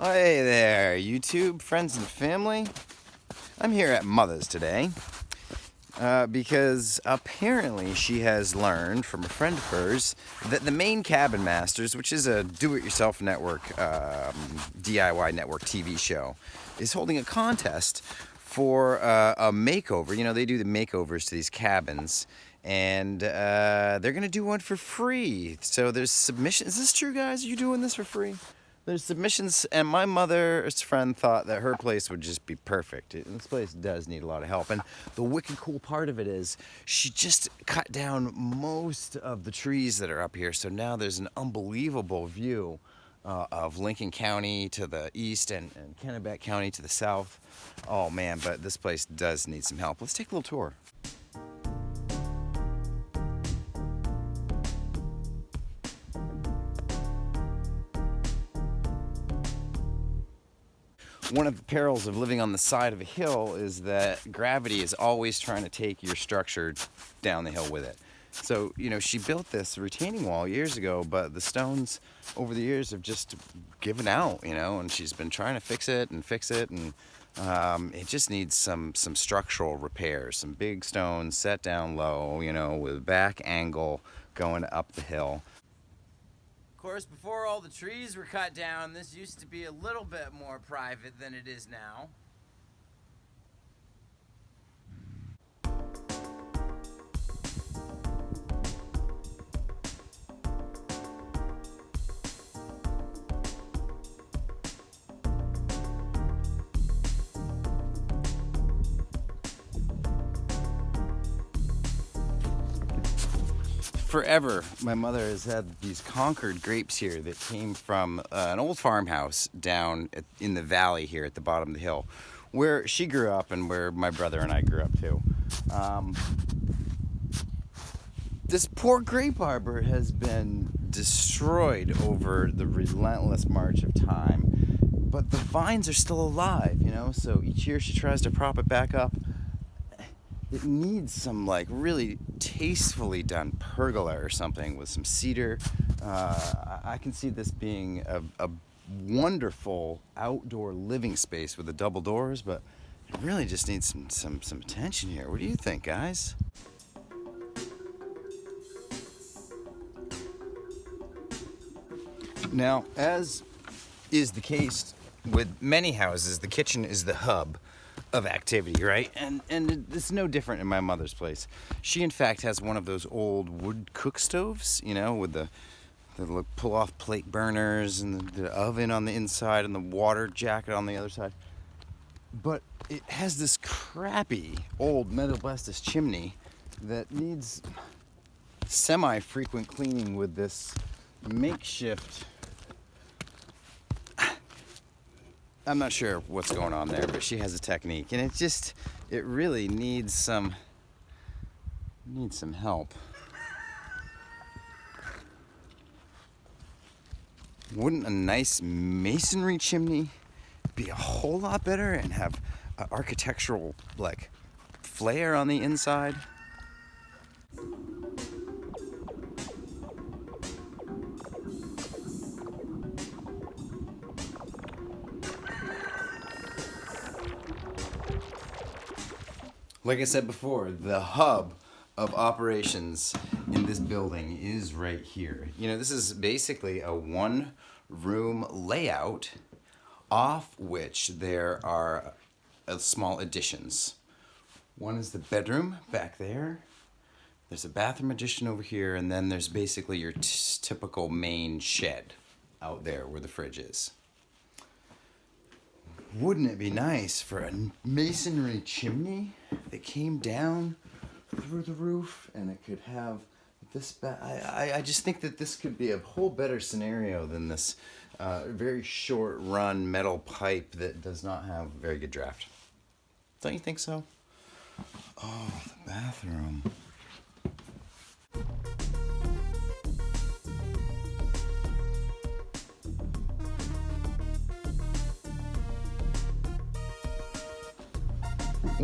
Hey there, YouTube, friends and family. I'm here at Mother's today because apparently she has learned from a friend of hers that the Maine Cabin Masters, which is a do-it-yourself network, DIY network TV show, is holding a contest for a makeover. You know, they do the makeovers to these cabins, and they're going to do one for free. So there's submissions. Is this true, guys? Are you doing this for free? There's submissions, and my mother's friend thought that her place would just be perfect. This place does need a lot of help, and the wicked cool part of it is she just cut down most of the trees that are up here, so now there's an unbelievable view of Lincoln County to the east and Kennebec County to the south. Oh man, but this place does need some help. Let's take a little tour. One of the perils of living on the side of a hill is that gravity is always trying to take your structure down the hill with it. So, you know, she built this retaining wall years ago, but the stones over the years have just given out, you know, and she's been trying to fix it, and it just needs some structural repairs, some big stones set down low, you know, with back angle going up the hill. Of course, before all the trees were cut down, this used to be a little bit more private than it is now. Forever, my mother has had these Concord grapes here that came from an old farmhouse down in the valley here at the bottom of the hill, where she grew up and where my brother and I grew up too. This poor grape arbor has been destroyed over the relentless march of time, but the vines are still alive, you know, so each year she tries to prop it back up. It needs some like really tastefully done pergola or something with some cedar. I can see this being a wonderful outdoor living space with the double doors, but it really just needs some attention here. What do you think, guys? Now, as is the case with many houses, the kitchen is the hub of activity, right? And it's no different in my mother's place. She in fact has one of those old wood cook stoves, you know, with the pull-off plate burners and the oven on the inside and the water jacket on the other side. But it has this crappy old metal asbestos chimney that needs semi-frequent cleaning with this makeshift, I'm not sure what's going on there, but she has a technique, and it really needs some help. Wouldn't a nice masonry chimney be a whole lot better and have an architectural like flair on the inside? Like I said before, the hub of operations in this building is right here. You know, this is basically a one-room layout off which there are small additions. One is the bedroom back there. There's a bathroom addition over here, and then there's basically your typical main shed out there where the fridge is. Wouldn't it be nice for a masonry chimney that came down through the roof, and it could have this I just think that this could be a whole better scenario than this very short run metal pipe that does not have very good draft. Don't you think so? Oh, the bathroom.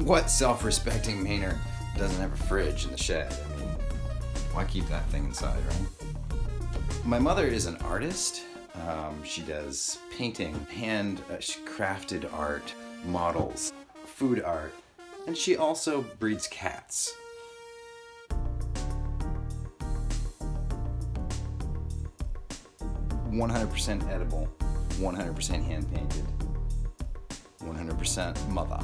What self-respecting Mainer doesn't have a fridge in the shed? I mean, why keep that thing inside, right? My mother is an artist. She does painting, crafted art, models, food art, and she also breeds cats. "100% edible, 100% hand painted, 100% mother."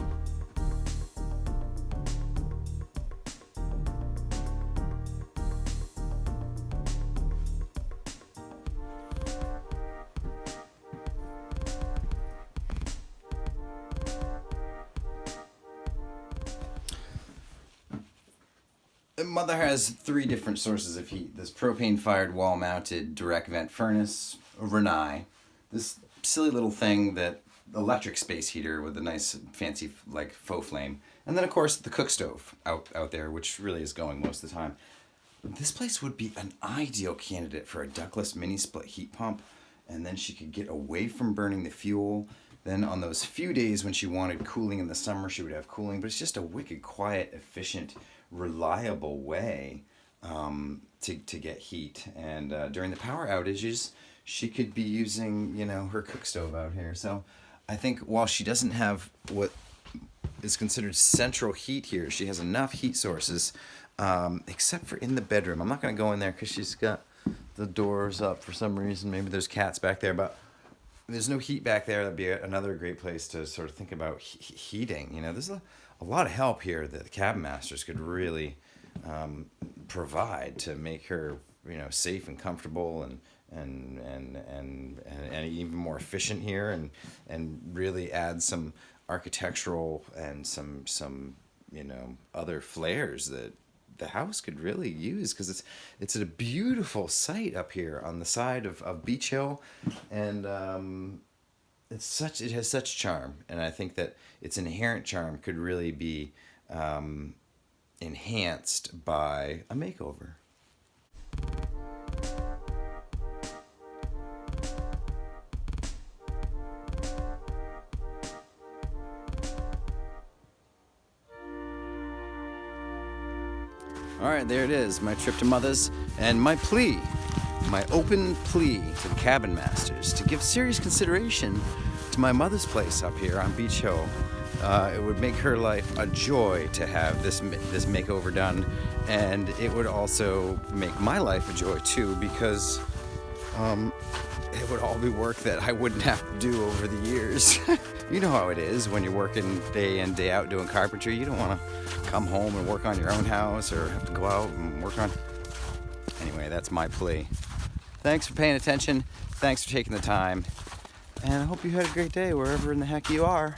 Mother has 3 different sources of heat. This propane-fired wall-mounted direct vent furnace, Renai, this silly little thing that electric space heater with a nice fancy like faux flame, and then of course the cook stove out there, which really is going most of the time. This place would be an ideal candidate for a ductless mini split heat pump, and then she could get away from burning the fuel. Then on those few days when she wanted cooling in the summer, she would have cooling, but it's just a wicked quiet, efficient, reliable way to get heat. And during the power outages, she could be using, her cook stove out here. So I think while she doesn't have what is considered central heat here, she has enough heat sources, except for in the bedroom. I'm not going to go in there because she's got the doors up for some reason. Maybe there's cats back there, but there's no heat back there. That'd be another great place to sort of think about heating. There's a lot of help here that the Cabin Masters could really provide to make her, safe and comfortable and even more efficient here, and really add some architectural and some other flares that the house could really use, because it's at a beautiful site up here on the side of Beach Hill, and it has such charm, and I think that its inherent charm could really be enhanced by a makeover. All right, there it is, my trip to Mother's, and my open plea to the Cabin Masters to give serious consideration to my mother's place up here on Beach Hill. It would make her life a joy to have this makeover done, and it would also make my life a joy too, because it would all be work that I wouldn't have to do over the years. You know how it is when you're working day in, day out doing carpentry. You don't want to come home and work on your own house, or have to go out and work on... Anyway, that's my plea. Thanks for paying attention. Thanks for taking the time. And I hope you had a great day wherever in the heck you are.